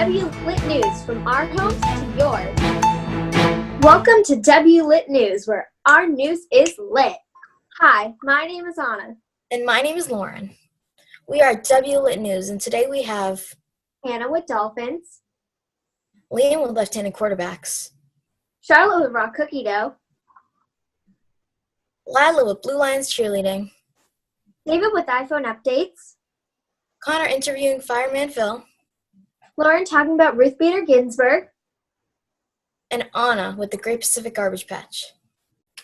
W Lit News from our homes to yours. Welcome to W Lit News, where our news is lit. Hi, my name is Anna. And my name is Lauren. We are W Lit News, and today we have Hannah with Dolphins, Liam with left-handed quarterbacks, Charlotte with raw cookie dough, Lila with Blue Lions cheerleading, David with iPhone updates, Connor interviewing Fireman Phil, Lauren talking about Ruth Bader Ginsburg, and Anna with the Great Pacific Garbage Patch.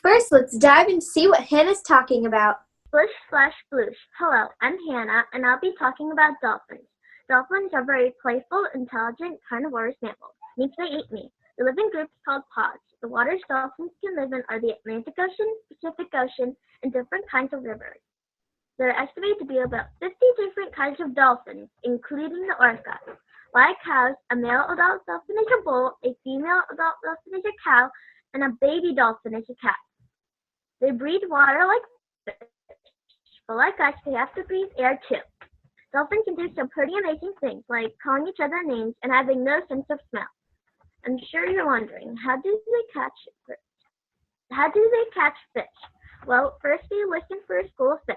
First, let's dive and see what Hannah's talking about. Blush slash bloosh. Hello, I'm Hannah, and I'll be talking about dolphins. Dolphins are very playful, intelligent, carnivorous mammals. Means they eat meat. They live in groups called pods. The waters dolphins can live in are the Atlantic Ocean, Pacific Ocean, and different kinds of rivers. There are estimated to be about 50 different kinds of dolphins, including the orca. Like cows, a male adult dolphin is a bull, a female adult dolphin is a cow, and a baby dolphin is a cat. They breathe water like fish, but like us, they have to breathe air too. Dolphins can do some pretty amazing things, like calling each other names and having no sense of smell. I'm sure you're wondering, how do they catch fish? Well, first they listen for a school of fish.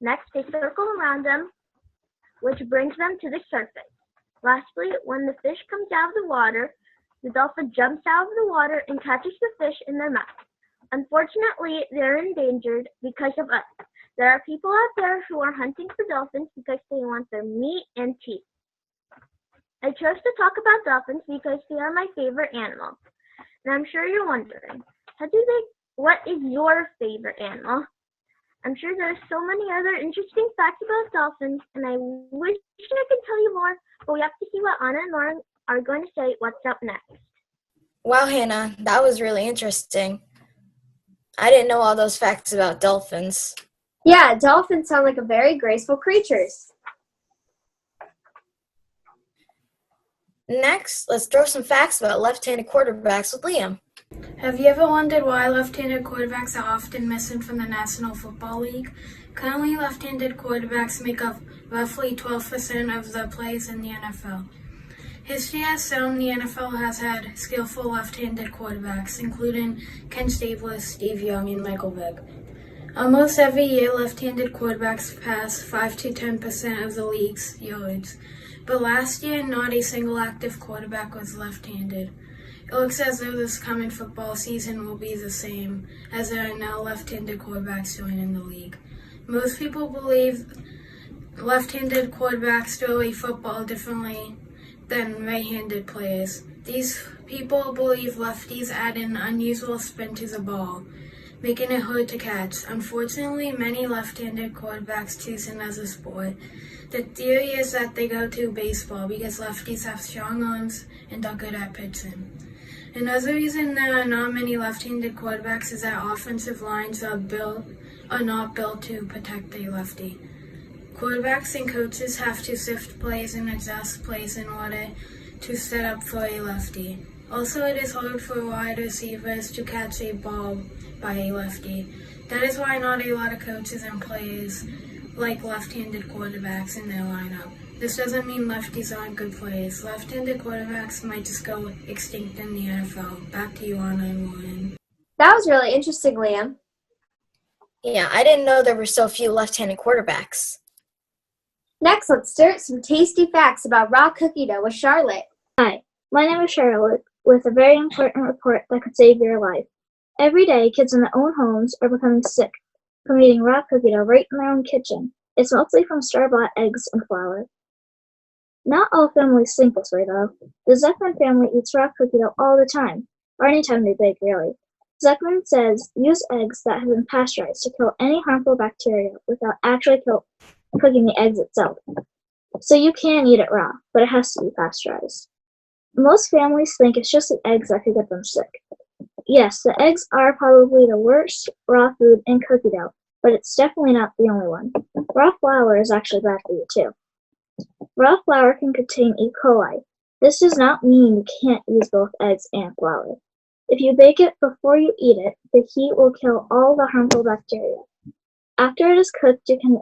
Next, they circle around them, which brings them to the surface. Lastly, when the fish comes out of the water, the dolphin jumps out of the water and catches the fish in their mouth. Unfortunately, they're endangered because of us. There are people out there who are hunting for dolphins because they want their meat and teeth. I chose to talk about dolphins because they are my favorite animal. And I'm sure you're wondering, what is your favorite animal? I'm sure there are so many other interesting facts about dolphins, and I wish I could tell you more, but we have to see what Anna and Lauren are going to say what's up next. Wow, Hannah, that was really interesting. I didn't know all those facts about dolphins. Yeah, dolphins sound like very graceful creatures. Next, let's throw some facts about left-handed quarterbacks with Liam. Have you ever wondered why left-handed quarterbacks are often missing from the National Football League? Currently, left-handed quarterbacks make up roughly 12% of the plays in the NFL. History has shown the NFL has had skillful left-handed quarterbacks, including Ken Stabler, Steve Young, and Michael Vick. Almost every year, left-handed quarterbacks pass 5 to 10% of the league's yards. But last year, not a single active quarterback was left-handed. It looks as though this coming football season will be the same, as there are now left-handed quarterbacks joining the league. Most people believe left-handed quarterbacks throw a football differently than right-handed players. These people believe lefties add an unusual spin to the ball, making it hard to catch. Unfortunately, many left-handed quarterbacks choose another sport. The theory is that they go to baseball because lefties have strong arms and are good at pitching. Another reason there are not many left-handed quarterbacks is that offensive lines are not built to protect a lefty. Quarterbacks and coaches have to sift plays and adjust plays in order to set up for a lefty. Also, it is hard for wide receivers to catch a ball by a lefty. That is why not a lot of coaches and players like left-handed quarterbacks in their lineup. This doesn't mean lefties aren't good players. Left-handed quarterbacks might just go extinct in the NFL. Back to you, Anna and Lauren. That was really interesting, Liam. Yeah, I didn't know there were so few left-handed quarterbacks. Next, let's start some tasty facts about raw cookie dough with Charlotte. Hi, my name is Charlotte, with a very important report that could save your life. Every day, kids in their own homes are becoming sick from eating raw cookie dough right in their own kitchen. It's mostly from store-bought eggs and flour. Not all families think this way, though. The Zekman family eats raw cookie dough all the time, or anytime they bake, really. Zekman says use eggs that have been pasteurized to kill any harmful bacteria without actually cooking the eggs itself. So you can eat it raw, but it has to be pasteurized. Most families think it's just the eggs that could get them sick. Yes, the eggs are probably the worst raw food in cookie dough, but it's definitely not the only one. Raw flour is actually bad for you, too. Raw flour can contain E. coli. This does not mean you can't use both eggs and flour. If you bake it before you eat it, the heat will kill all the harmful bacteria. After it is cooked, you can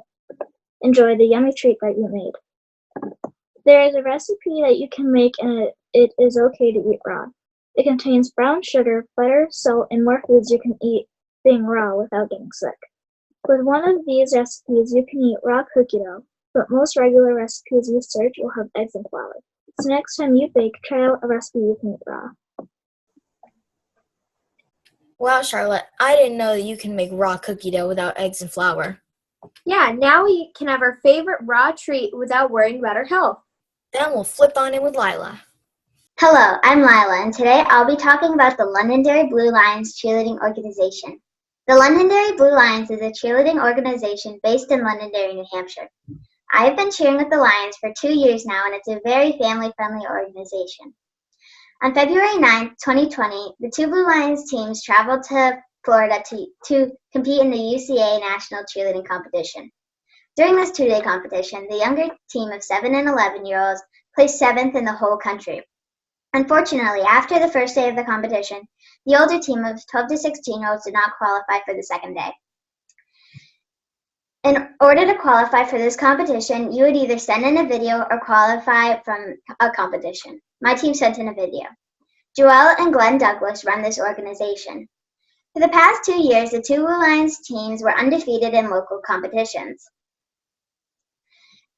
enjoy the yummy treat that you made. There is a recipe that you can make and it is okay to eat raw. It contains brown sugar, butter, salt, and more foods you can eat being raw without getting sick. With one of these recipes, you can eat raw cookie dough, but most regular recipes you search will have eggs and flour. So next time you bake, try out a recipe you can eat raw. Wow, Charlotte, I didn't know that you can make raw cookie dough without eggs and flour. Yeah, now we can have our favorite raw treat without worrying about our health. Then we'll flip on in with Lila. Hello, I'm Lila, and today I'll be talking about the Londonderry Blue Lions cheerleading organization. The Londonderry Blue Lions is a cheerleading organization based in Londonderry, New Hampshire. I have been cheering with the Lions for 2 years now, and it's a very family-friendly organization. On February 9, 2020, the two Blue Lions teams traveled to Florida to compete in the UCA National Cheerleading Competition. During this two-day competition, the younger team of 7 and 11-year-olds placed 7th in the whole country. Unfortunately, after the first day of the competition, the older team of 12 to 16-year-olds did not qualify for the second day. In order to qualify for this competition, you would either send in a video or qualify from a competition. My team sent in a video. Joelle and Glenn Douglas run this organization. For the past 2 years, the two Blue Lions teams were undefeated in local competitions.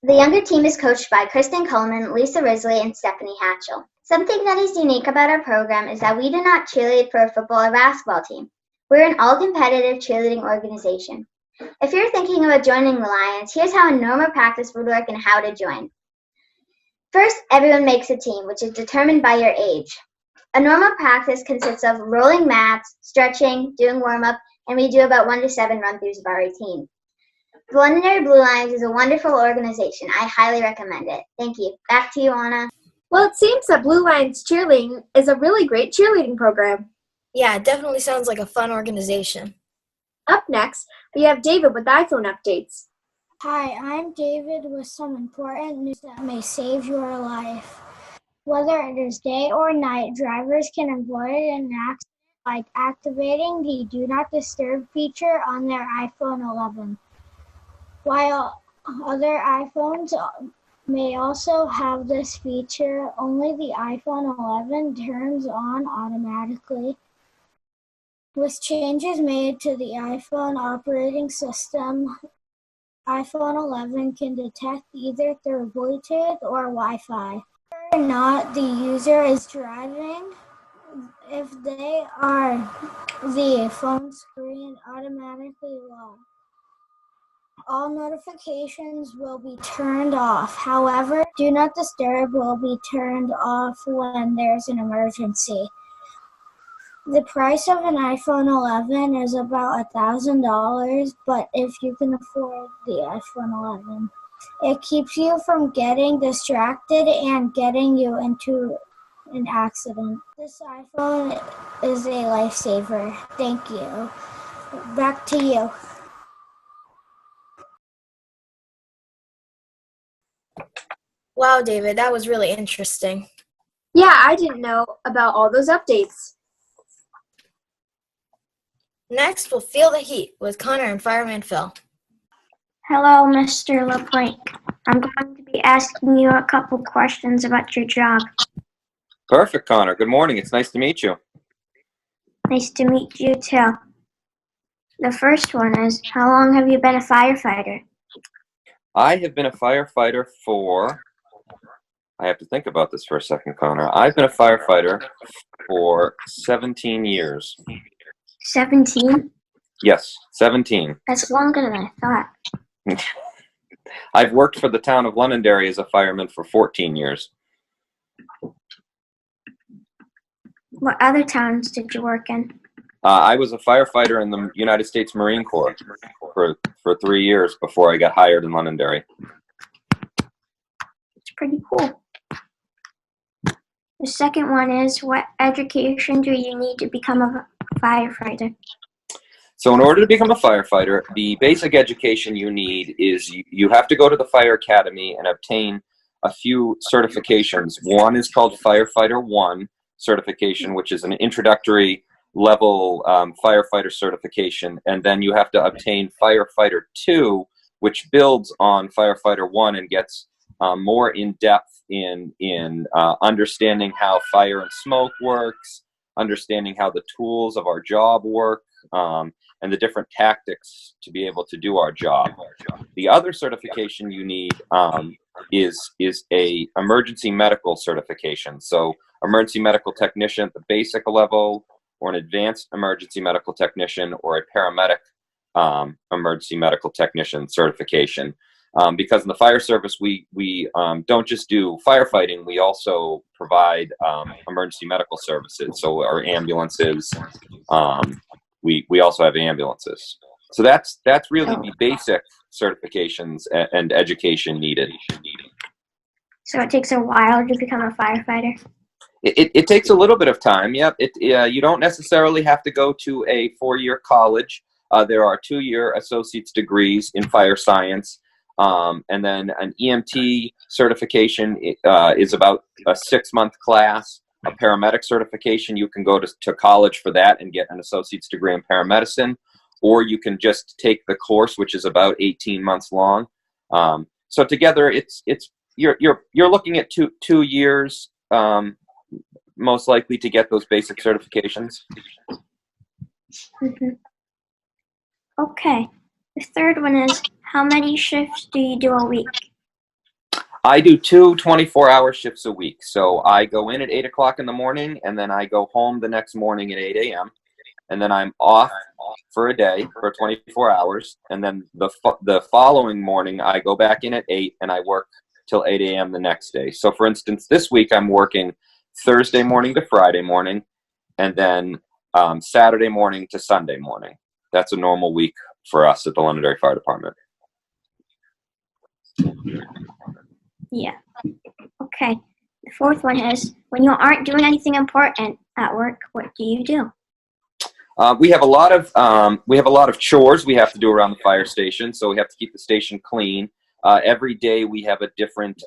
The younger team is coached by Kristen Coleman, Lisa Risley, and Stephanie Hatchell. Something that is unique about our program is that we do not cheerlead for a football or basketball team. We're an all-competitive cheerleading organization. If you're thinking about joining the Lions, here's how a normal practice would work and how to join. First, everyone makes a team, which is determined by your age. A normal practice consists of rolling mats, stretching, doing warm-up, and we do about 1 to 7 run-throughs of our routine. The Londonderry Blue Lions is a wonderful organization. I highly recommend it. Thank you. Back to you, Anna. Well, it seems that Blue Lions Cheerleading is a really great cheerleading program. Yeah, it definitely sounds like a fun organization. Up next, we have David with iPhone updates. Hi, I'm David with some important news that may save your life. Whether it is day or night, drivers can avoid an accident by activating the Do Not Disturb feature on their iPhone 11. While other iPhones may also have this feature, only the iPhone 11 turns on automatically. With changes made to the iPhone operating system, iPhone 11 can detect either through Bluetooth or Wi-Fi. Whether or not the user is driving, if they are, the phone screen automatically locks. All notifications will be turned off. However, Do Not Disturb will be turned off when there's an emergency. The price of an iPhone 11 is about $1,000, but if you can afford the iPhone 11, it keeps you from getting distracted and getting you into an accident. This iPhone is a lifesaver. Thank you. Back to you. Wow, David, that was really interesting. Yeah, I didn't know about all those updates. Next, we'll feel the heat with Connor and Fireman Phil. Hello, Mr. LaPlank. I'm going to be asking you a couple questions about your job. Perfect, Connor. Good morning. It's nice to meet you. Nice to meet you, too. The first one is, how long have you been a firefighter? I have been a firefighter for... I have to think about this for a second, Connor. I've been a firefighter for 17 years. 17? Yes, 17. That's longer than I thought. I've worked for the town of Londonderry as a fireman for 14 years. What other towns did you work in? I was a firefighter in the United States Marine Corps for 3 years before I got hired in Londonderry. It's pretty cool. The second one is, what education do you need to become a firefighter? So in order to become a firefighter, the basic education you need is you have to go to the fire academy and obtain a few certifications. One is called Firefighter 1 certification, which is an introductory level firefighter certification. And then you have to obtain Firefighter 2, which builds on Firefighter 1 and gets more in depth in understanding how fire and smoke works, understanding how the tools of our job work, and the different tactics to be able to do our job. The other certification you need is a emergency medical certification. So emergency medical technician at the basic level, or an advanced emergency medical technician, or a paramedic emergency medical technician certification. Because in the fire service, we don't just do firefighting, we also provide emergency medical services. So our ambulances, we also have ambulances. So that's really the basic certifications and education needed. So it takes a while to become a firefighter? It takes a little bit of time, yep. You don't necessarily have to go to a 4-year college. There are 2-year associate's degrees in fire science. And then an EMT certification is about a 6-month class. A paramedic certification, you can go to college for that and get an associate's degree in paramedicine, or you can just take the course, which is about 18 months long. So together, you're looking at two years, most likely, to get those basic certifications. Mm-hmm. Okay. The third one is, how many shifts do you do a week? I do 2 24-hour shifts a week. So I go in at 8 o'clock in the morning, and then I go home the next morning at 8 a.m. And then I'm off for a day for 24 hours. And then the following morning, I go back in at 8, and I work till 8 a.m. the next day. So for instance, this week I'm working Thursday morning to Friday morning, and then Saturday morning to Sunday morning. That's a normal week for us at the Londonderry Fire Department. Yeah. Okay. The fourth one is, when you aren't doing anything important at work, what do you do? We have a lot of chores we have to do around the fire station, so we have to keep the station clean. Every day we have a different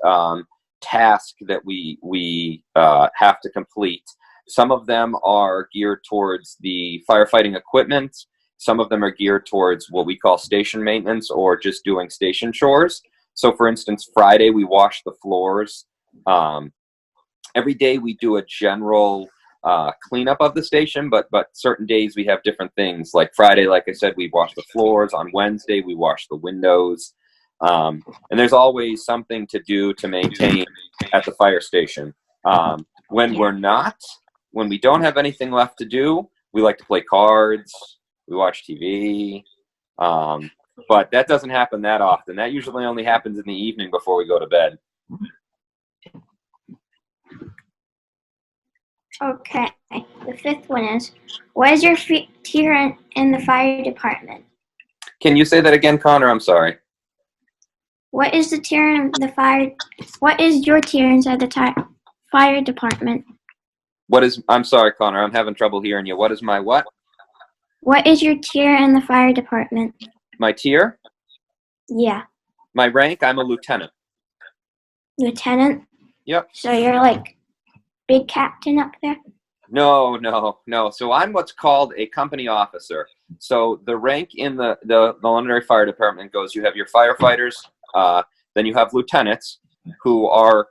task that we have to complete. Some of them are geared towards the firefighting equipment. Some of them are geared towards what we call station maintenance, or just doing station chores. So for instance, Friday we wash the floors. Every day we do a general cleanup of the station, but certain days we have different things. Like Friday, like I said, we wash the floors. On Wednesday, we wash the windows. And there's always something to do to maintain at the fire station. When we don't have anything left to do, we like to play cards, we watch TV, but that doesn't happen that often. That usually only happens in the evening before we go to bed. Okay. The fifth one is, what is your tier in the fire department? Can you say that again, Connor? I'm sorry. What is the tier in the fire? What is your tier inside the fire department? I'm sorry, Connor. I'm having trouble hearing you. What is my what? What is your tier in the fire department? My tier? Yeah. My rank? I'm a lieutenant. Lieutenant? Yep. So you're like big captain up there? No. So I'm what's called a company officer. So the rank in the Londonderry Fire Department goes, you have your firefighters, then you have lieutenants who are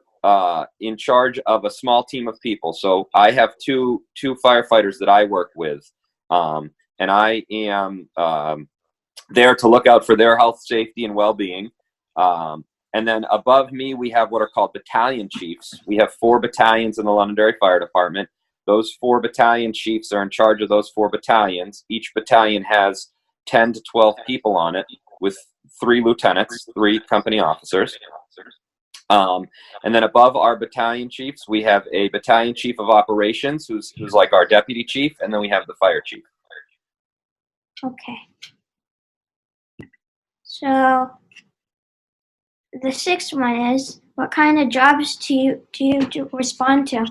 in charge of a small team of people. So I have two firefighters that I work with, and I am there to look out for their health, safety, and well-being. And then above me, we have what are called battalion chiefs. We have 4 battalions in the Londonderry Fire Department. Those 4 battalion chiefs are in charge of those 4 battalions. Each battalion has 10 to 12 people on it, with 3 lieutenants, 3 company officers. And then above our battalion chiefs, we have a battalion chief of operations, who's like our deputy chief, and then we have the fire chief. Okay. So the 6th one is, what kind of jobs do you respond to?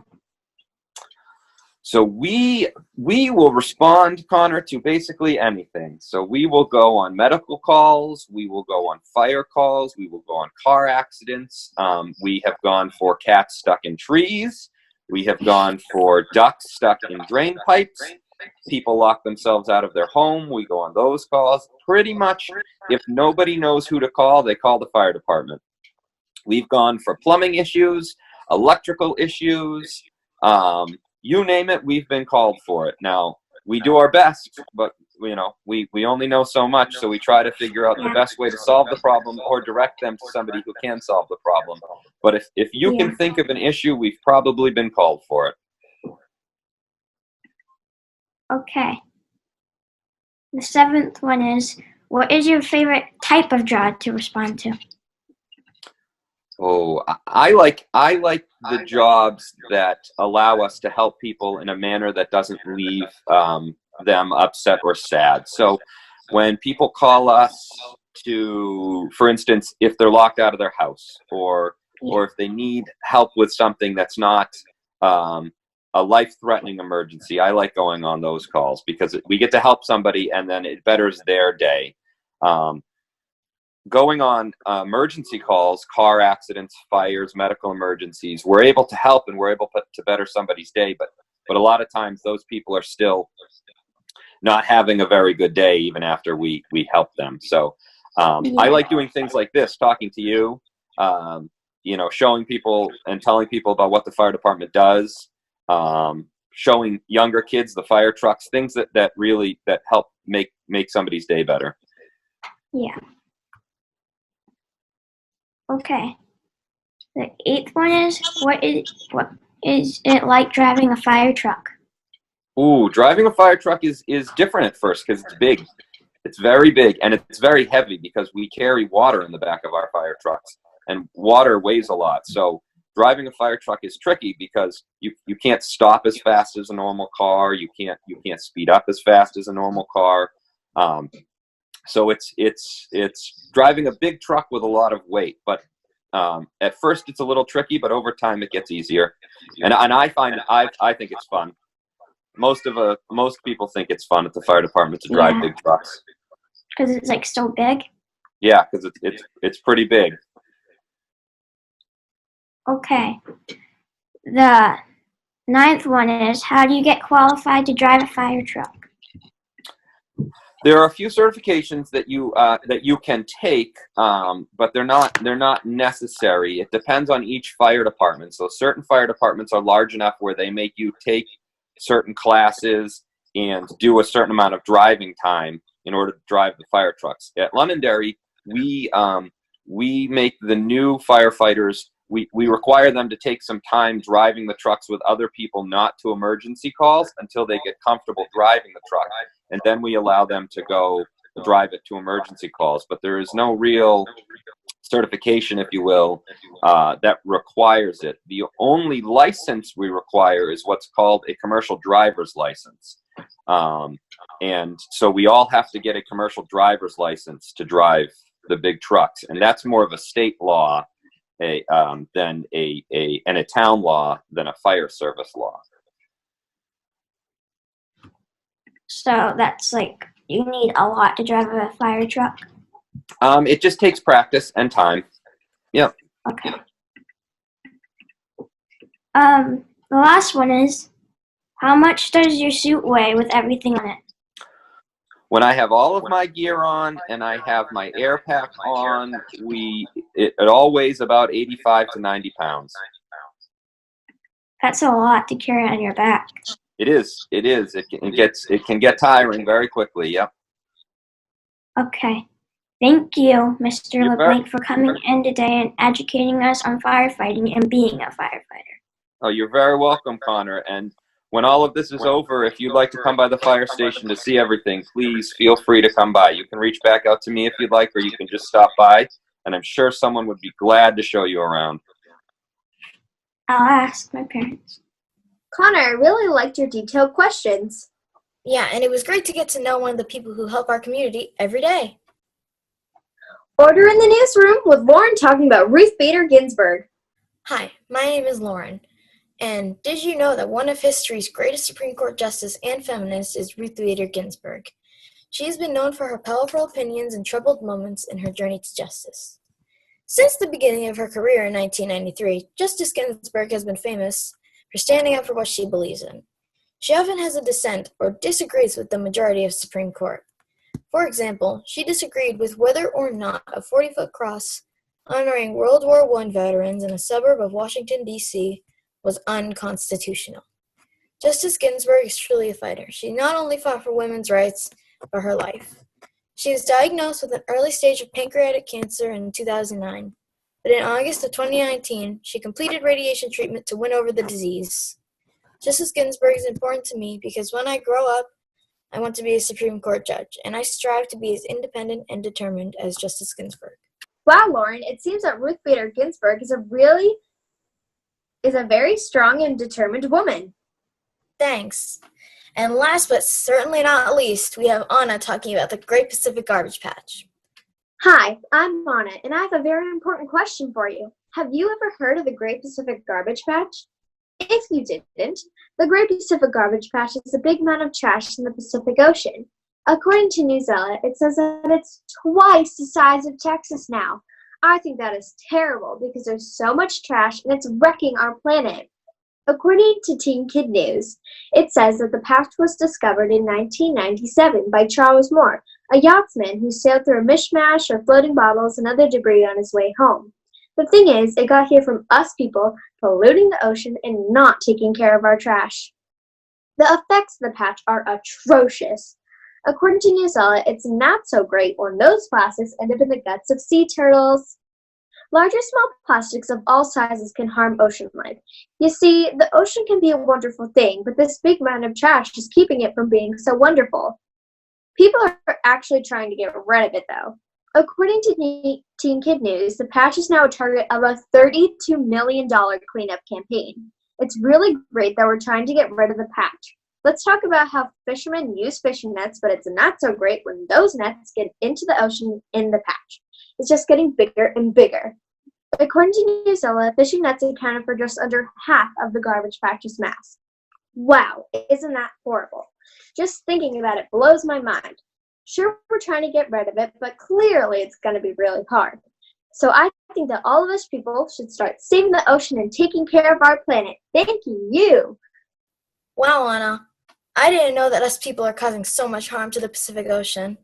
So we will respond, Connor, to basically anything. So we will go on medical calls, we will go on fire calls, we will go on car accidents. We have gone for cats stuck in trees. We have gone for ducks stuck in drain pipes. People lock themselves out of their home. We go on those calls. Pretty much, if nobody knows who to call, they call the fire department. We've gone for plumbing issues, electrical issues, you name it, we've been called for it. Now, we do our best, but we only know so much, so we try to figure out the best way to solve the problem or direct them to somebody who can solve the problem. But if you can think of an issue, we've probably been called for it. Okay. The 7th one is, what is your favorite type of job to respond to? Oh, I like the jobs that allow us to help people in a manner that doesn't leave them upset or sad. So when people call us to, for instance, if they're locked out of their house, or if they need help with something that's not a life-threatening emergency, I like going on those calls because we get to help somebody and then it betters their day. Going on emergency calls, car accidents, fires, medical emergencies, we're able to help and we're able to better somebody's day, but a lot of times those people are still not having a very good day even after we help them. So I like doing things like this, talking to you, showing people and telling people about what the fire department does, showing younger kids the fire trucks, things that really help make somebody's day better. Yeah. Okay. The 8th one is, what is it like driving a fire truck? Ooh, driving a fire truck is different at first because it's big. It's very big and it's very heavy because we carry water in the back of our fire trucks, and water weighs a lot. So driving a fire truck is tricky because you can't stop as fast as a normal car. You can't speed up as fast as a normal car. So it's driving a big truck with a lot of weight, but at first it's a little tricky, but over time it gets easier. And I think it's fun. Most people think it's fun at the fire department to drive big trucks. Because it's like so big? Yeah, because it's pretty big. Okay. The 9th one is, how do you get qualified to drive a fire truck? There are a few certifications that you can take, but they're not necessary. It depends on each fire department. So certain fire departments are large enough where they make you take certain classes and do a certain amount of driving time in order to drive the fire trucks. At Londonderry, we make the new firefighters. We require them to take some time driving the trucks with other people, not to emergency calls, until they get comfortable driving the truck. And then we allow them to go drive it to emergency calls. But there is no real certification, if you will, that requires it. The only license we require is what's called a commercial driver's license. And so we all have to get a commercial driver's license to drive the big trucks. And that's more of a state law than a town law than a fire service law. So that's like, you need a lot to drive a fire truck? It just takes practice and time. Yep. Okay. The last one is, how much does your suit weigh with everything on it? When I have all of my gear on and I have my air pack on, it all weighs about 85 to 90 pounds. That's a lot to carry on your back. It is. It can get tiring very quickly. Yep. Okay. Thank you, Mr. LeBlanc, for coming in today and educating us on firefighting and being a firefighter. Oh, you're very welcome, Connor. And when all of this is over, if you'd like to come by the fire station to see everything, please feel free to come by. You can reach back out to me if you'd like, or you can just stop by, and I'm sure someone would be glad to show you around. I'll ask my parents. Connor, I really liked your detailed questions. Yeah, and it was great to get to know one of the people who help our community every day. Order in the newsroom with Lauren talking about Ruth Bader Ginsburg. Hi, my name is Lauren. And did you know that one of history's greatest Supreme Court justice and feminist is Ruth Bader Ginsburg? She has been known for her powerful opinions and troubled moments in her journey to justice. Since the beginning of her career in 1993, Justice Ginsburg has been famous for standing up for what she believes in. She often has a dissent or disagrees with the majority of Supreme Court. For example, she disagreed with whether or not a 40-foot cross honoring World War I veterans in a suburb of Washington, D.C. was unconstitutional. Justice Ginsburg is truly a fighter. She not only fought for women's rights, but her life. She was diagnosed with an early stage of pancreatic cancer in 2009, but in August of 2019, she completed radiation treatment to win over the disease. Justice Ginsburg is important to me because when I grow up, I want to be a Supreme Court judge, and I strive to be as independent and determined as Justice Ginsburg. Wow, Lauren, it seems that Ruth Bader Ginsburg is a very strong and determined woman. Thanks. And last but certainly not least, we have Anna talking about the Great Pacific Garbage Patch. Hi, I'm Anna, and I have a very important question for you. Have you ever heard of the Great Pacific Garbage Patch? If you didn't, the Great Pacific Garbage Patch is a big amount of trash in the Pacific Ocean. According to Newsella, it says that it's twice the size of Texas now. I think that is terrible because there's so much trash and it's wrecking our planet. According to Teen Kid News, it says that the patch was discovered in 1997 by Charles Moore, a yachtsman who sailed through a mishmash of floating bottles and other debris on his way home. The thing is, it got here from us people polluting the ocean and not taking care of our trash. The effects of the patch are atrocious. According to Newsella, it's not so great when those plastics end up in the guts of sea turtles. Large or small plastics of all sizes can harm ocean life. You see, the ocean can be a wonderful thing, but this big amount of trash is keeping it from being so wonderful. People are actually trying to get rid of it, though. According to Teen Kid News, the patch is now a target of a $32 million cleanup campaign. It's really great that we're trying to get rid of the patch. Let's talk about how fishermen use fishing nets, but it's not so great when those nets get into the ocean in the patch. It's just getting bigger and bigger. According to Newsella, fishing nets accounted for just under half of the garbage patch's mass. Wow, isn't that horrible? Just thinking about it blows my mind. Sure, we're trying to get rid of it, but clearly it's going to be really hard. So I think that all of us people should start saving the ocean and taking care of our planet. Thank you. Wow, Anna. I didn't know that us people are causing so much harm to the Pacific Ocean.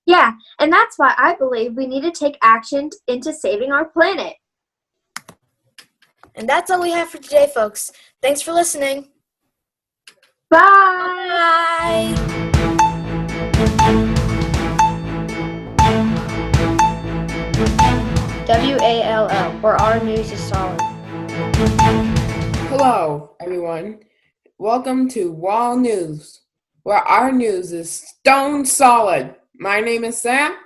Yeah, and that's why I believe we need to take action into saving our planet. And that's all we have for today, folks. Thanks for listening. Bye! WALL, where our news is solid. Hello, everyone. Welcome to WALL News, where our news is stone solid. My name is Sam.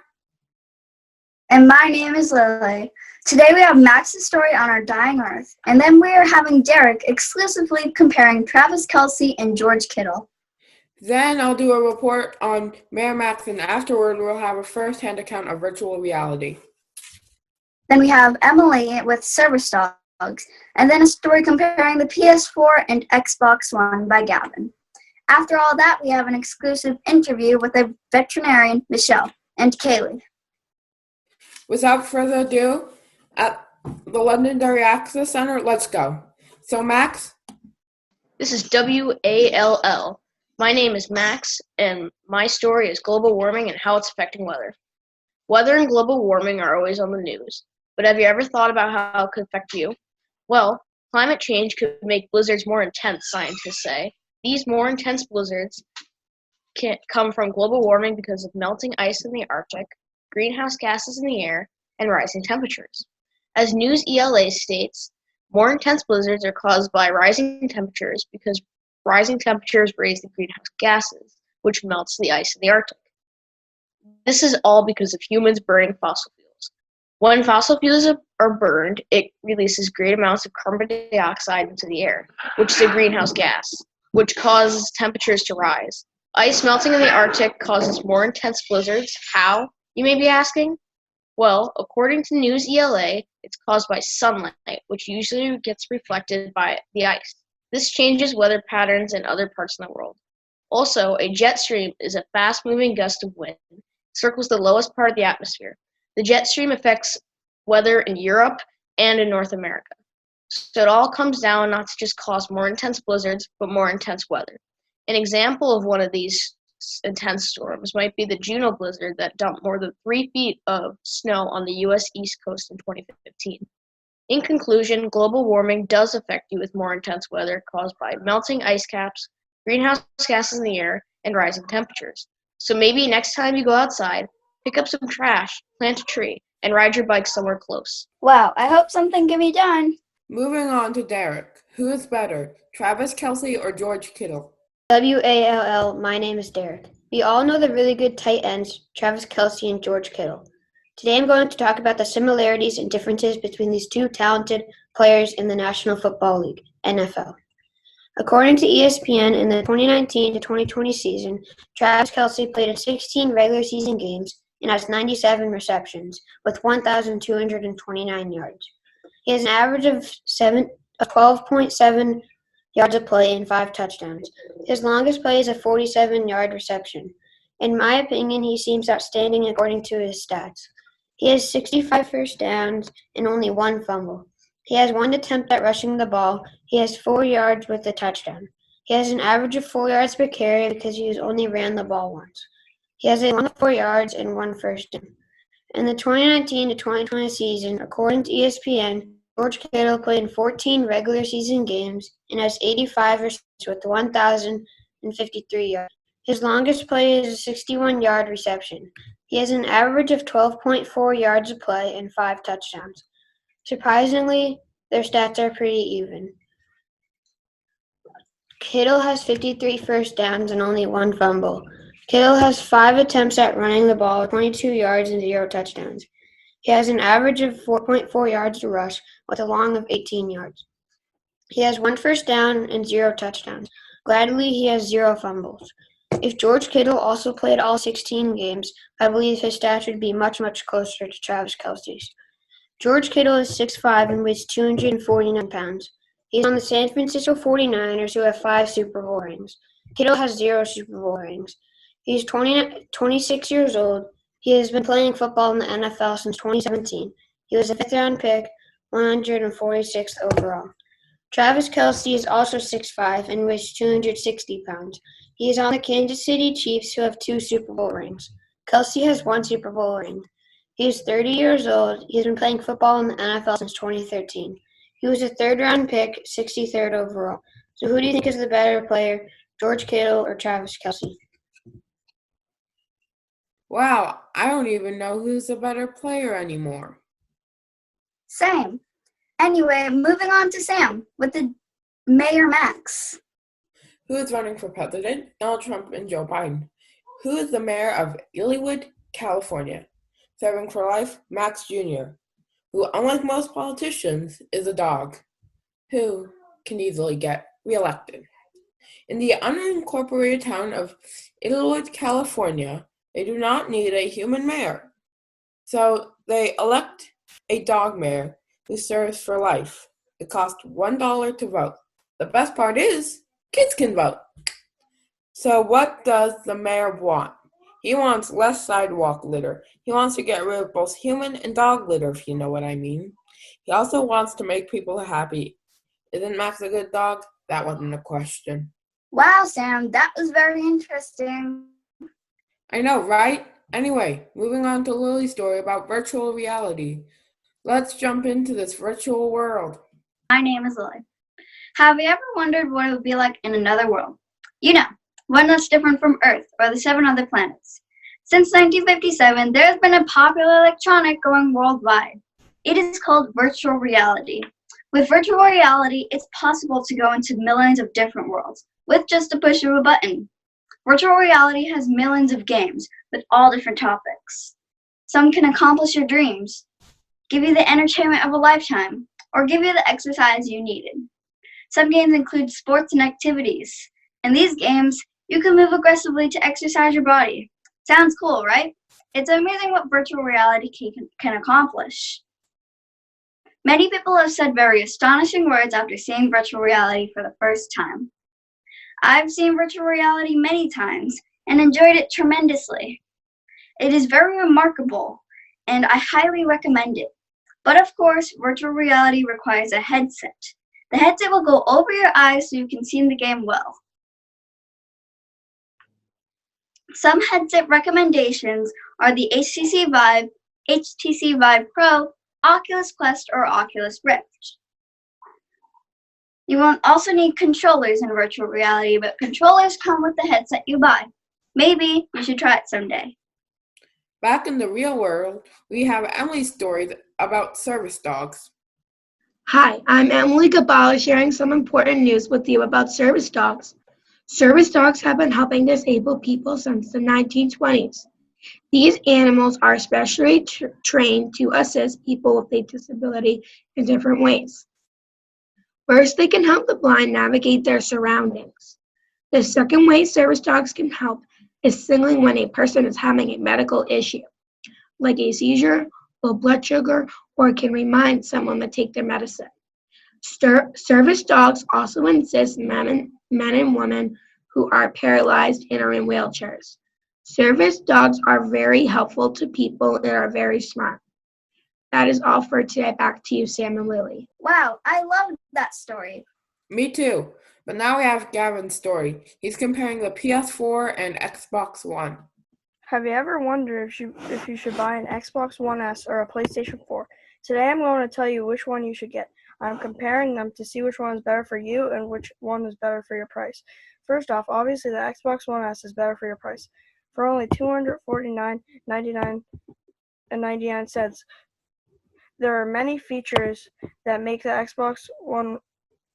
And my name is Lily. Today we have Max's story on our dying Earth, and then we are having Derek exclusively comparing Travis Kelce and George Kittle. Then I'll do a report on Mayor Max, and afterward we'll have a first-hand account of virtual reality. Then we have Emily with Service Dogs, and then a story comparing the PS4 and Xbox One by Gavin. After all that, we have an exclusive interview with a veterinarian, Michelle, and Kaylee. Without further ado, at the Londonderry Access Center, let's go. So, Max? This is WALL. My name is Max, and my story is global warming and how it's affecting weather. Weather and global warming are always on the news, but have you ever thought about how it could affect you? Well, climate change could make blizzards more intense, scientists say. These more intense blizzards can come from global warming because of melting ice in the Arctic, greenhouse gases in the air, and rising temperatures. As News ELA states, more intense blizzards are caused by rising temperatures because rising temperatures raise the greenhouse gases, which melts the ice in the Arctic. This is all because of humans burning fossil fuels. When fossil fuels are burned, it releases great amounts of carbon dioxide into the air, which is a greenhouse gas, which causes temperatures to rise. Ice melting in the Arctic causes more intense blizzards. How, you may be asking? Well, according to News ELA, it's caused by sunlight, which usually gets reflected by the ice. This changes weather patterns in other parts of the world. Also, a jet stream is a fast-moving gust of wind. It circles the lowest part of the atmosphere. The jet stream affects weather in Europe and in North America. So it all comes down not to just cause more intense blizzards, but more intense weather. An example of one of these intense storms might be the Juno blizzard that dumped more than 3 feet of snow on the U.S. East Coast in 2015. In conclusion, global warming does affect you with more intense weather caused by melting ice caps, greenhouse gases in the air, and rising temperatures. So maybe next time you go outside, pick up some trash, plant a tree, and ride your bike somewhere close. Wow, I hope something can be done. Moving on to Derek. Who is better, Travis Kelce or George Kittle? WALL, my name is Derek. We all know the really good tight ends, Travis Kelce and George Kittle. Today I'm going to talk about the similarities and differences between these two talented players in the National Football League, NFL. According to ESPN, in the 2019 to 2020 season, Travis Kelce played in 16 regular season games and has 97 receptions with 1,229 yards. He has an average of 12.7 yards a play and 5 touchdowns. His longest play is a 47-yard reception. In my opinion, he seems outstanding according to his stats. He has 65 first downs and only 1 fumble. He has 1 attempt at rushing the ball. He has 4 yards with a touchdown. He has an average of 4 yards per carry because he has only ran the ball once. He has 4 yards and 1 first down. In the 2019 to 2020 season, according to ESPN, George Kittle played in 14 regular season games and has 85 receptions with 1,053 yards. His longest play is a 61-yard reception. He has an average of 12.4 yards a play and 5 touchdowns. Surprisingly, their stats are pretty even. Kittle has 53 first downs and only 1 fumble. Kittle has 5 attempts at running the ball, 22 yards and 0 touchdowns. He has an average of 4.4 yards to rush with a long of 18 yards. He has 1 first down and 0 touchdowns. Gladly, he has 0 fumbles. If George Kittle also played all 16 games, I believe his stats would be much, much closer to Travis Kelce's. George Kittle is 6'5" and weighs 249 pounds. He's on the San Francisco 49ers, who have 5 Super Bowl rings. Kittle has 0 Super Bowl rings. He's 26 years old. He has been playing football in the NFL since 2017. He was a 5th-round pick, 146th overall. Travis Kelce is also 6'5" and weighs 260 pounds. He is on the Kansas City Chiefs, who have 2 Super Bowl rings. Kelce has 1 Super Bowl ring. He is 30 years old. He has been playing football in the NFL since 2013. He was a 3rd-round pick, 63rd overall. So who do you think is the better player, George Kittle or Travis Kelce? Wow, I don't even know who's the better player anymore. Same. Anyway, moving on to Sam with the Mayor Max. Who is running for president? Donald Trump and Joe Biden. Who is the mayor of Ealywood, California? Serving for life, Max Jr., who, unlike most politicians, is a dog, who can easily get reelected. In the unincorporated town of Ealywood, California, they do not need a human mayor. So they elect a dog mayor who serves for life. It costs $1 to vote. The best part is, kids can vote. So what does the mayor want? He wants less sidewalk litter. He wants to get rid of both human and dog litter, if you know what I mean. He also wants to make people happy. Isn't Max a good dog? That wasn't a question. Wow, Sam, that was very interesting. I know, right? Anyway, moving on to Lily's story about virtual reality. Let's jump into this virtual world. My name is Lily. Have you ever wondered what it would be like in another world? You know, one that's different from Earth or the 7 other planets. Since 1957, there has been a popular electronic going worldwide. It is called virtual reality. With virtual reality, it's possible to go into millions of different worlds with just a push of a button. Virtual reality has millions of games with all different topics. Some can accomplish your dreams, give you the entertainment of a lifetime, or give you the exercise you needed. Some games include sports and activities. In these games, you can move aggressively to exercise your body. Sounds cool, right? It's amazing what virtual reality can accomplish. Many people have said very astonishing words after seeing virtual reality for the first time. I've seen virtual reality many times and enjoyed it tremendously. It is very remarkable, and I highly recommend it. But of course, virtual reality requires a headset. The headset will go over your eyes so you can see the game well. Some headset recommendations are the HTC Vive, HTC Vive Pro, Oculus Quest, or Oculus Rift. You will also need controllers in virtual reality, but controllers come with the headset you buy. Maybe you should try it someday. Back in the real world, we have Emily's stories about service dogs. Hi, I'm Emily Gabala sharing some important news with you about service dogs. Service dogs have been helping disabled people since the 1920s. These animals are specially trained to assist people with a disability in different ways. First, they can help the blind navigate their surroundings. The second way service dogs can help is signaling when a person is having a medical issue, like a seizure, low blood sugar, or can remind someone to take their medicine. Service dogs also assist men and women who are paralyzed and are in wheelchairs. Service dogs are very helpful to people and are very smart. That is all for today. Back to you, Sam and Lily. Wow, I love that story. Me too. But now we have Gavin's story. He's comparing the PS4 and Xbox One. Have you ever wondered if you should buy an Xbox One S or a PlayStation 4? Today I'm going to tell you which one you should get. I'm comparing them to see which one is better for you and which one is better for your price. First off, obviously the Xbox One S is better for your price. For only $249.99. There are many features that make the Xbox One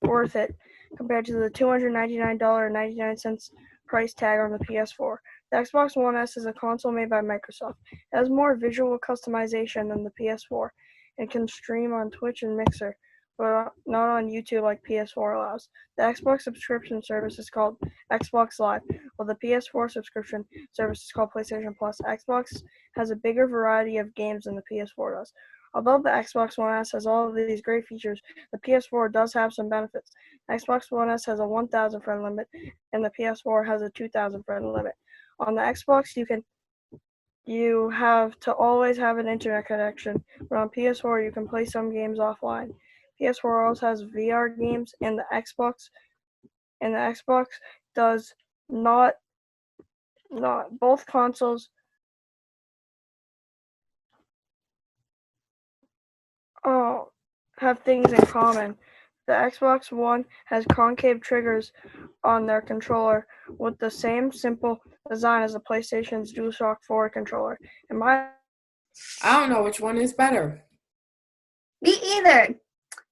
worth it compared to the $299.99 price tag on the PS4. The Xbox One S is a console made by Microsoft. It has more visual customization than the PS4 and can stream on Twitch and Mixer, but not on YouTube like PS4 allows. The Xbox subscription service is called Xbox Live, while the PS4 subscription service is called PlayStation Plus. Xbox has a bigger variety of games than the PS4 does. Although the Xbox One S has all of these great features, the PS4 does have some benefits. The Xbox One S has a 1,000 friend limit, and the PS4 has a 2,000 friend limit. On the Xbox, you have to always have an internet connection, but on PS4 you can play some games offline. PS4 also has VR games, and the Xbox does not. Both consoles have things in common. The Xbox One has concave triggers on their controller with the same simple design as the PlayStation's DualShock 4 controller. I don't know which one is better. Me either.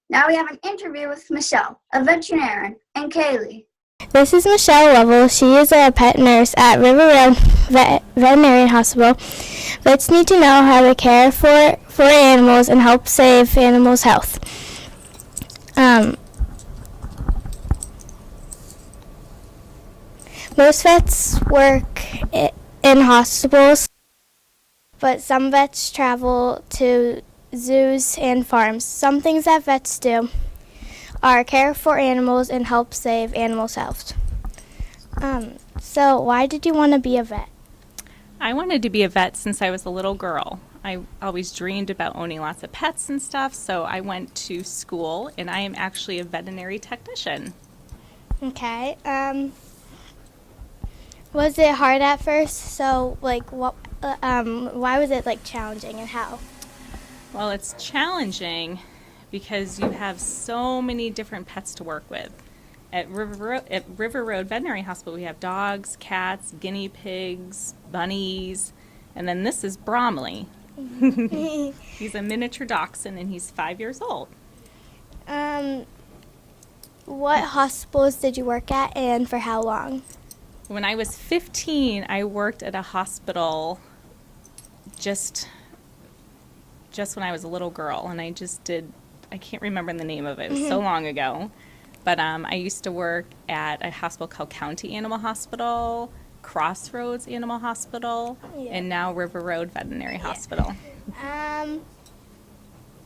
Now we have an interview with Michelle, a veterinarian, and Kaylee. This is Michelle Lovell. She is a pet nurse at River Road Veterinary Hospital. Vets need to know how to care for animals and help save animals' health. Most vets work in hospitals, but some vets travel to zoos and farms. Some things that vets do are care for animals and help save animals' health. So why did you want to be a vet? I wanted to be a vet since I was a little girl. I always dreamed about owning lots of pets and stuff, so I went to school, and I am actually a veterinary technician. Okay. Was it hard at first? So, why was it, challenging and how? Well, it's challenging because you have so many different pets to work with. At River Road Veterinary Hospital, we have dogs, cats, guinea pigs, bunnies, and then this is Bromley. He's a miniature dachshund, and he's 5 years old. What hospitals did you work at, and for how long? When I was 15, I worked at a hospital just when I was a little girl, and I can't remember the name of it. It was so long ago. But I used to work at a hospital called County Animal Hospital, Crossroads Animal Hospital, and now River Road Veterinary Hospital.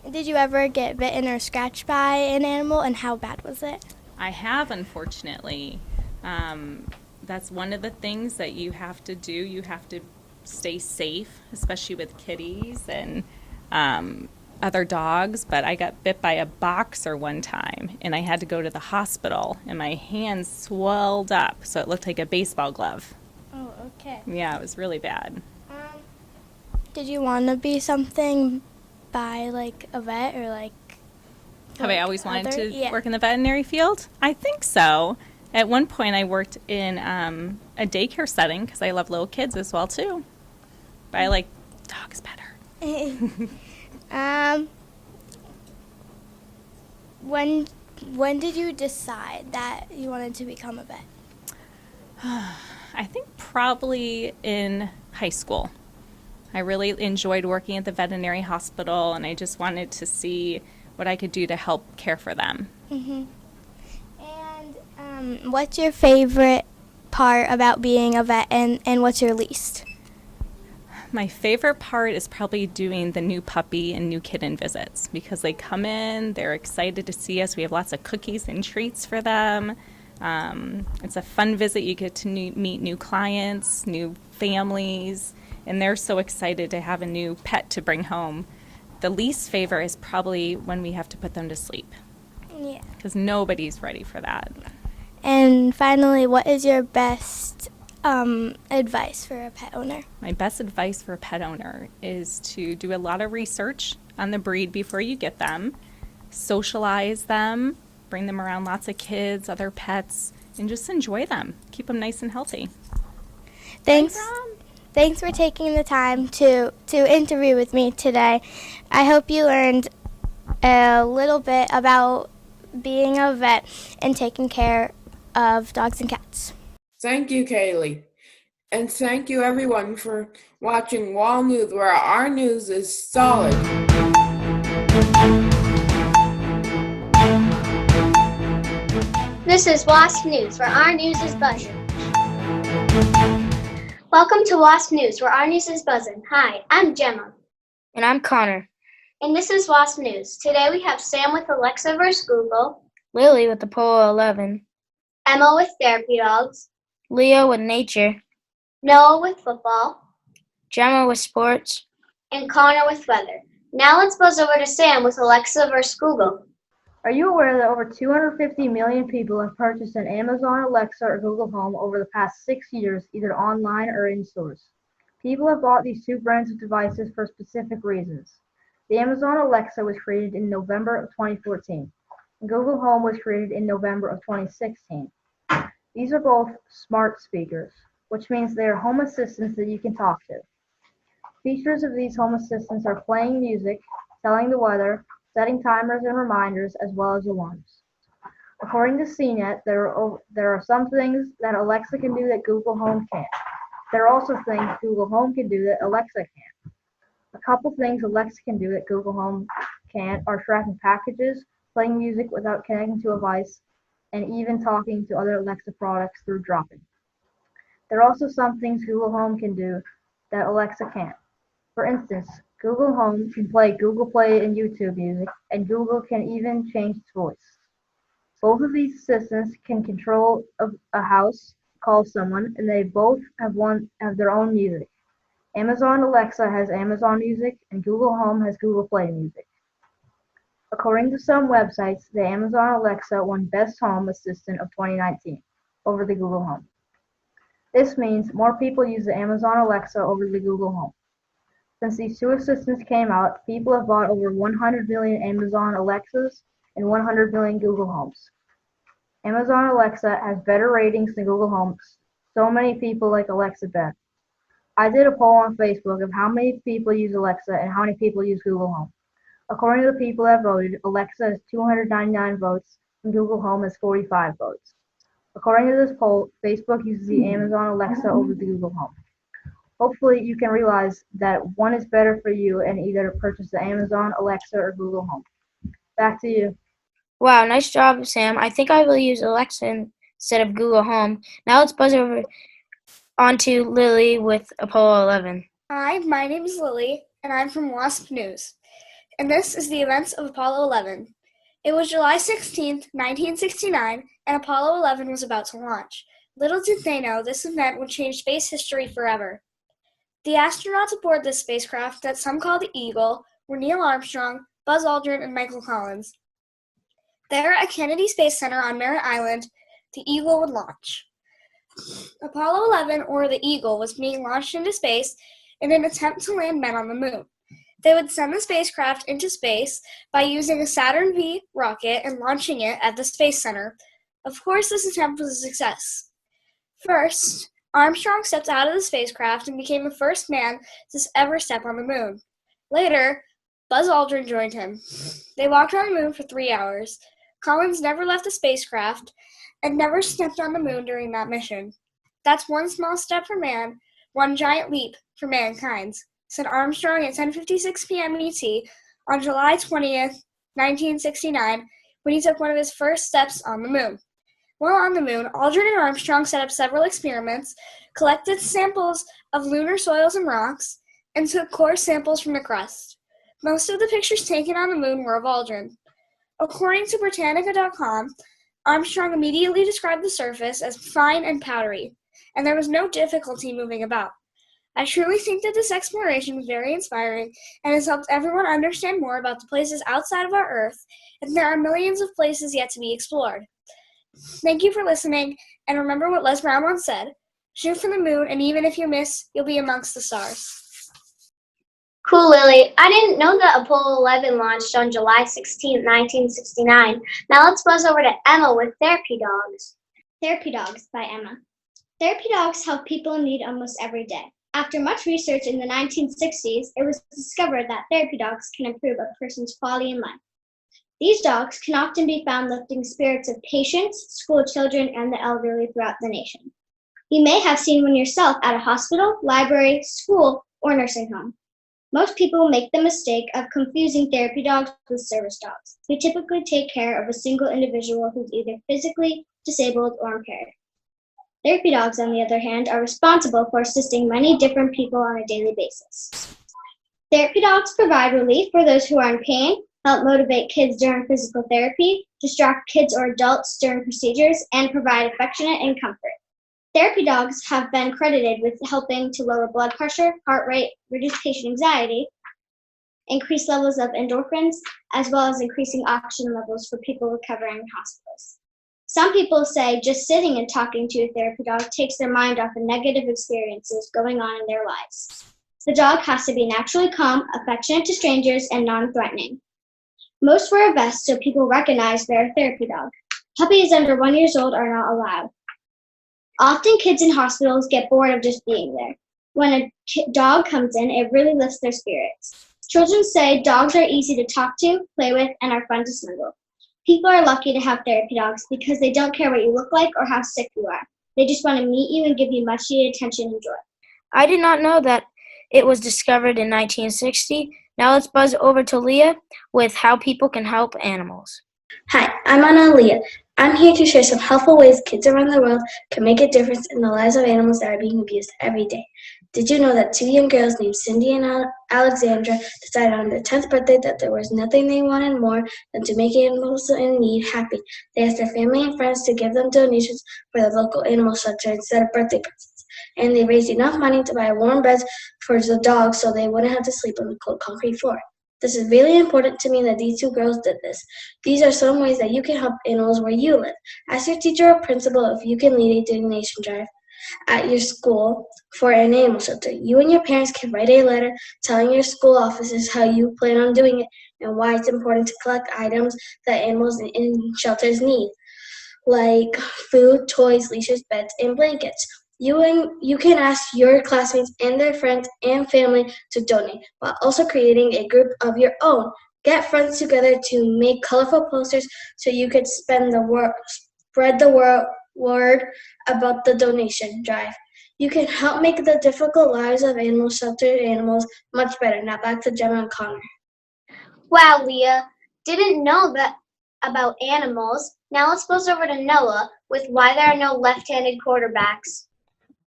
Did you ever get bitten or scratched by an animal, and how bad was it? I have, unfortunately. That's one of the things that you have to do. You have to stay safe, especially with kitties and other dogs. But I got bit by a boxer one time, and I had to go to the hospital, and my hand swelled up, so it looked like a baseball glove. Oh, okay. Yeah, it was really bad. Did you want to be something by like a vet or like? Have I always wanted to Yeah. work in the veterinary field? I think so. At one point, I worked in a daycare setting because I love little kids as well too. But I like dogs better. When did you decide that you wanted to become a vet? I think probably in high school. I really enjoyed working at the veterinary hospital, and I just wanted to see what I could do to help care for them. Mm-hmm. And what's your favorite part about being a vet, and what's your least? My favorite part is probably doing the new puppy and new kitten visits because they come in, they're excited to see us. We have lots of cookies and treats for them. It's a fun visit. You get to meet new clients, new families, and they're so excited to have a new pet to bring home. The least favorite is probably when we have to put them to sleep. Yeah. Because nobody's ready for that. And finally, what is your best advice for a pet owner? My best advice for a pet owner is to do a lot of research on the breed before you get them, socialize them, bring them around lots of kids, other pets, and just enjoy them. Keep them nice and healthy. Thanks for taking the time to interview with me today. I hope you learned a little bit about being a vet and taking care of dogs and cats. Thank you, Kaylee. And thank you, everyone, for watching Wall News, where our news is solid. This is WASP News, where our news is buzzing. Welcome to WASP News, where our news is buzzing. Hi, I'm Gemma. And I'm Connor. And this is WASP News. Today we have Sam with Alexa vs. Google, Lily with Apollo 11. Emma with therapy dogs, Leo with nature. Noah with football, Gemma with sports. and Connor with weather. Now let's buzz over to Sam with Alexa vs. Google. Are you aware that over 250 million people have purchased an Amazon Alexa or Google Home over the past 6 years, either online or in stores? People have bought these two brands of devices for specific reasons. The Amazon Alexa was created in November of 2014, and Google Home was created in November of 2016. These are both smart speakers, which means they are home assistants that you can talk to. Features of these home assistants are playing music, telling the weather, setting timers and reminders, as well as alarms. According to CNET, there are some things that Alexa can do that Google Home can't. There are also things Google Home can do that Alexa can't. A couple things Alexa can do that Google Home can't are tracking packages, playing music without connecting to a device, and even talking to other Alexa products through dropping. There are also some things Google Home can do that Alexa can't. For instance, Google Home can play Google Play and YouTube music, and Google can even change its voice. Both of these assistants can control a house, call someone, and they both have their own music. Amazon Alexa has Amazon Music, and Google Home has Google Play Music. According to some websites, the Amazon Alexa won Best Home Assistant of 2019 over the Google Home. This means more people use the Amazon Alexa over the Google Home. Since these two assistants came out, people have bought over 100 million Amazon Alexas and 100 million Google Homes. Amazon Alexa has better ratings than Google Home. So many people like Alexa better. I did a poll on Facebook of how many people use Alexa and how many people use Google Home. According to the people that voted, Alexa has 299 votes and Google Home has 45 votes. According to this poll, Facebook uses the Amazon Alexa over the Google Home. Hopefully you can realize that one is better for you and either purchase the Amazon Alexa or Google Home. Back to you. Wow, nice job, Sam. I think I will use Alexa instead of Google Home. Now let's buzz over onto Lily with Apollo 11. Hi, my name is Lily, and I'm from WASP News. And this is the events of Apollo 11. It was July 16th, 1969, and Apollo 11 was about to launch. Little did they know this event would change space history forever. The astronauts aboard this spacecraft, that some call the Eagle, were Neil Armstrong, Buzz Aldrin, and Michael Collins. There at Kennedy Space Center on Merritt Island, the Eagle would launch. Apollo 11, or the Eagle, was being launched into space in an attempt to land men on the moon. They would send the spacecraft into space by using a Saturn V rocket and launching it at the Space Center. Of course, this attempt was a success. First, Armstrong stepped out of the spacecraft and became the first man to ever step on the moon. Later, Buzz Aldrin joined him. They walked on the moon for 3 hours. Collins never left the spacecraft and never stepped on the moon during that mission. That's one small step for man, one giant leap for mankind, said Armstrong at 10:56 p.m. ET on July 20th, 1969, when he took one of his first steps on the moon. While on the moon, Aldrin and Armstrong set up several experiments, collected samples of lunar soils and rocks, and took core samples from the crust. Most of the pictures taken on the moon were of Aldrin. According to Britannica.com, Armstrong immediately described the surface as fine and powdery, and there was no difficulty moving about. I truly think that this exploration was very inspiring and has helped everyone understand more about the places outside of our Earth, and there are millions of places yet to be explored. Thank you for listening, and remember what Les Brown once said, shoot for the moon, and even if you miss, you'll be amongst the stars. Cool, Lily. I didn't know that Apollo 11 launched on July 16, 1969. Now let's buzz over to Emma with Therapy Dogs. Therapy Dogs by Emma. Therapy dogs help people in need almost every day. After much research in the 1960s, it was discovered that therapy dogs can improve a person's quality in life. These dogs can often be found lifting spirits of patients, school children, and the elderly throughout the nation. You may have seen one yourself at a hospital, library, school, or nursing home. Most people make the mistake of confusing therapy dogs with service dogs, who typically take care of a single individual who's either physically disabled or impaired. Therapy dogs, on the other hand, are responsible for assisting many different people on a daily basis. Therapy dogs provide relief for those who are in pain, help motivate kids during physical therapy, distract kids or adults during procedures, and provide affectionate and comfort. Therapy dogs have been credited with helping to lower blood pressure, heart rate, reduce patient anxiety, increase levels of endorphins, as well as increasing oxygen levels for people recovering in hospitals. Some people say just sitting and talking to a therapy dog takes their mind off of negative experiences going on in their lives. The dog has to be naturally calm, affectionate to strangers, and non-threatening. Most wear a vest so people recognize they're a therapy dog. Puppies under 1 year old are not allowed. Often kids in hospitals get bored of just being there. When a dog comes in, it really lifts their spirits. Children say dogs are easy to talk to, play with, and are fun to snuggle. People are lucky to have therapy dogs because they don't care what you look like or how sick you are. They just want to meet you and give you much needed attention and joy. I did not know that it was discovered in 1960. Now let's buzz over to Leah with how people can help animals. Hi, I'm Anna Leah. I'm here to share some helpful ways kids around the world can make a difference in the lives of animals that are being abused every day. Did you know that 2 young girls named Cindy and Alexandra decided on their 10th birthday that there was nothing they wanted more than to make animals in need happy? They asked their family and friends to give them donations for the local animal shelter instead of birthday presents. And they raised enough money to buy warm beds for the dogs so they wouldn't have to sleep on the cold concrete floor. This is really important to me that these two girls did this. These are some ways that you can help animals where you live. Ask your teacher or principal if you can lead a donation drive at your school for an animal shelter. You and your parents can write a letter telling your school offices how you plan on doing it and why it's important to collect items that animals in shelters need, like food, toys, leashes, beds, and blankets. You can ask your classmates and their friends and family to donate, while also creating a group of your own. Get friends together to make colorful posters so you could spread the word about the donation drive. You can help make the difficult lives of animal shelter animals much better. Now back to Gemma and Connor. Wow, Leah. Didn't know that about animals. Now let's buzz over to Noah with why there are no left-handed quarterbacks.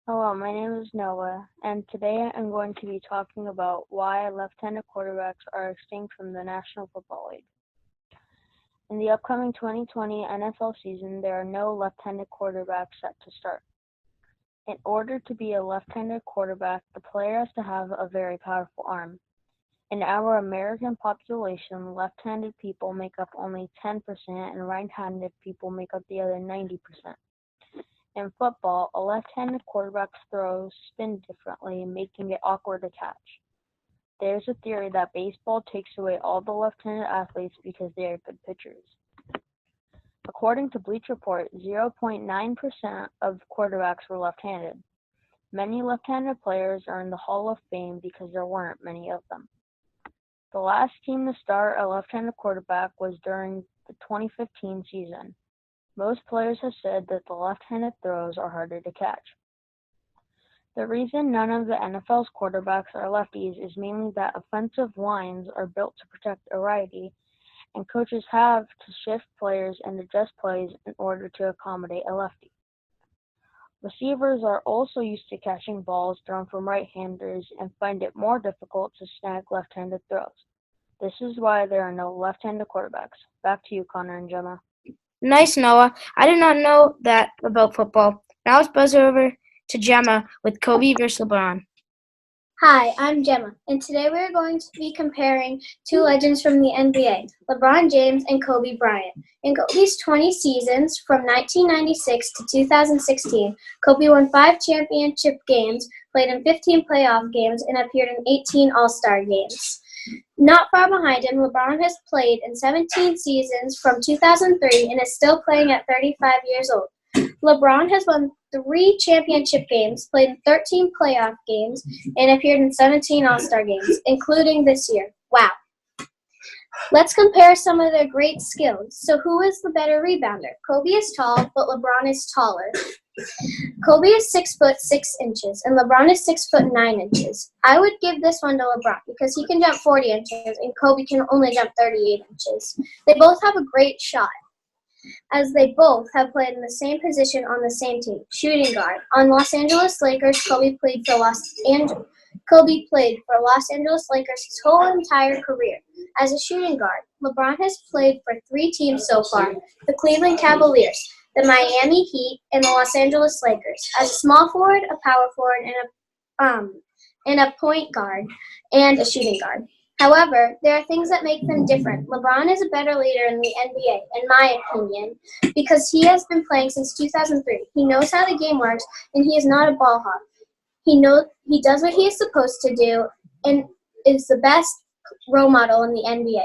Hello, my name is Noah, and today I'm going to be talking about why left-handed quarterbacks are extinct from the National Football League. In the upcoming 2020 NFL season, there are no left-handed quarterbacks set to start. In order to be a left-handed quarterback, the player has to have a very powerful arm. In our American population, left-handed people make up only 10% and right-handed people make up the other 90%. In football, a left-handed quarterback's throws spin differently, making it awkward to catch. There's a theory that baseball takes away all the left-handed athletes because they are good pitchers. According to Bleacher Report, 0.9% of quarterbacks were left-handed. Many left-handed players are in the Hall of Fame because there weren't many of them. The last team to start a left-handed quarterback was during the 2015 season. Most players have said that the left-handed throws are harder to catch. The reason none of the NFL's quarterbacks are lefties is mainly that offensive lines are built to protect a righty, and coaches have to shift players and adjust plays in order to accommodate a lefty. Receivers are also used to catching balls thrown from right-handers and find it more difficult to snag left-handed throws. This is why there are no left-handed quarterbacks. Back to you, Connor and Gemma. Nice, Noah. I did not know that about football. Now let's buzz over to Gemma with Kobe versus LeBron. Hi, I'm Gemma, and today we're going to be comparing two legends from the NBA, LeBron James and Kobe Bryant. In Kobe's 20 seasons from 1996 to 2016, Kobe won 5 championship games, played in 15 playoff games, and appeared in 18 All-Star games. Not far behind him, LeBron has played in 17 seasons from 2003 and is still playing at 35 years old. LeBron has won 3 championship games, played in 13 playoff games, and appeared in 17 All-Star games, including this year. Wow. Let's compare some of their great skills. So who is the better rebounder? Kobe is tall, but LeBron is taller. Kobe is 6 foot 6 inches, and LeBron is 6 foot 9 inches. I would give this one to LeBron because he can jump 40 inches, and Kobe can only jump 38 inches. They both have a great shot, as they both have played in the same position on the same team, shooting guard. On Los Angeles Lakers, Kobe played for Los Angeles Lakers his whole entire career as a shooting guard. LeBron has played for 3 teams so far: the Cleveland Cavaliers, the Miami Heat, and the Los Angeles Lakers. As a small forward, a power forward, and a point guard, and a shooting guard. However, there are things that make them different. LeBron is a better leader in the NBA, in my opinion, because he has been playing since 2003. He knows how the game works, and he is not a ball hawk. He does what he is supposed to do, and is the best role model in the NBA.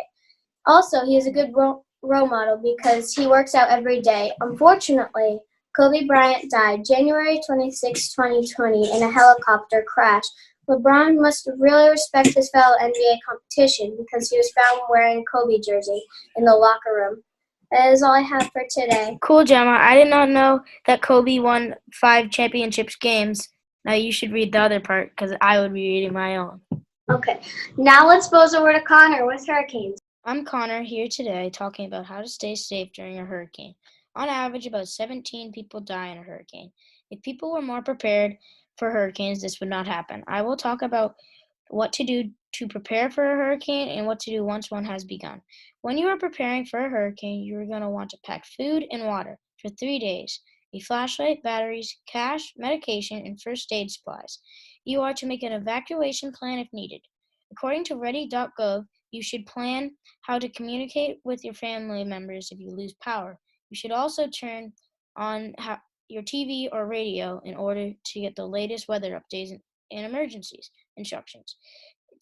Also, he is a good role model because he works out every day. Unfortunately, Kobe Bryant died January 26, 2020 in a helicopter crash. LeBron must really respect his fellow NBA competition because he was found wearing a Kobe jersey in the locker room. That is all I have for today. Cool, Gemma. I did not know that Kobe won 5 championships games. Now you should read the other part because I would be reading my own. Okay, now let's buzz over to Connor with hurricanes. I'm Connor here today talking about how to stay safe during a hurricane. On average, about 17 people die in a hurricane. If people were more prepared for hurricanes, this would not happen. I will talk about what to do to prepare for a hurricane and what to do once one has begun. When you are preparing for a hurricane, you are going to want to pack food and water for 3 days, a flashlight, batteries, cash, medication, and first aid supplies. You are to make an evacuation plan if needed. According to ready.gov, you should plan how to communicate with your family members if you lose power. You should also turn on your TV or radio in order to get the latest weather updates and emergencies instructions.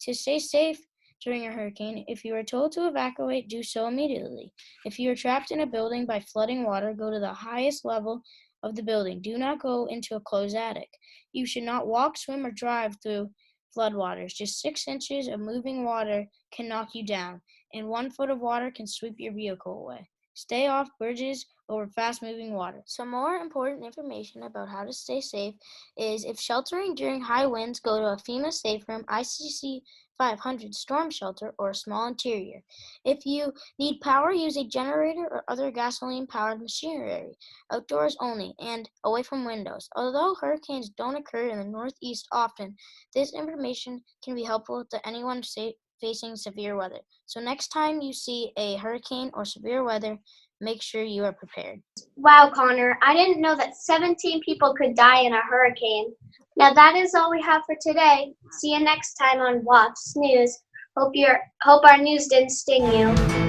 To stay safe during a hurricane, if you are told to evacuate, do so immediately. If you are trapped in a building by flooding water, go to the highest level of the building. Do not go into a closed attic. You should not walk, swim, or drive through floodwaters. Just 6 inches of moving water can knock you down, and 1 foot of water can sweep your vehicle away. Stay off bridges over fast-moving water. Some more important information about how to stay safe is if sheltering during high winds, go to a FEMA safe room, ICC 500 storm shelter, or a small interior. If you need power, use a generator or other gasoline-powered machinery, outdoors only, and away from windows. Although hurricanes don't occur in the Northeast often, this information can be helpful to anyone facing severe weather. So next time you see a hurricane or severe weather, make sure you are prepared. Wow, Connor, I didn't know that 17 people could die in a hurricane. Now that is all we have for today. See you next time on Watch News. Hope our news didn't sting you.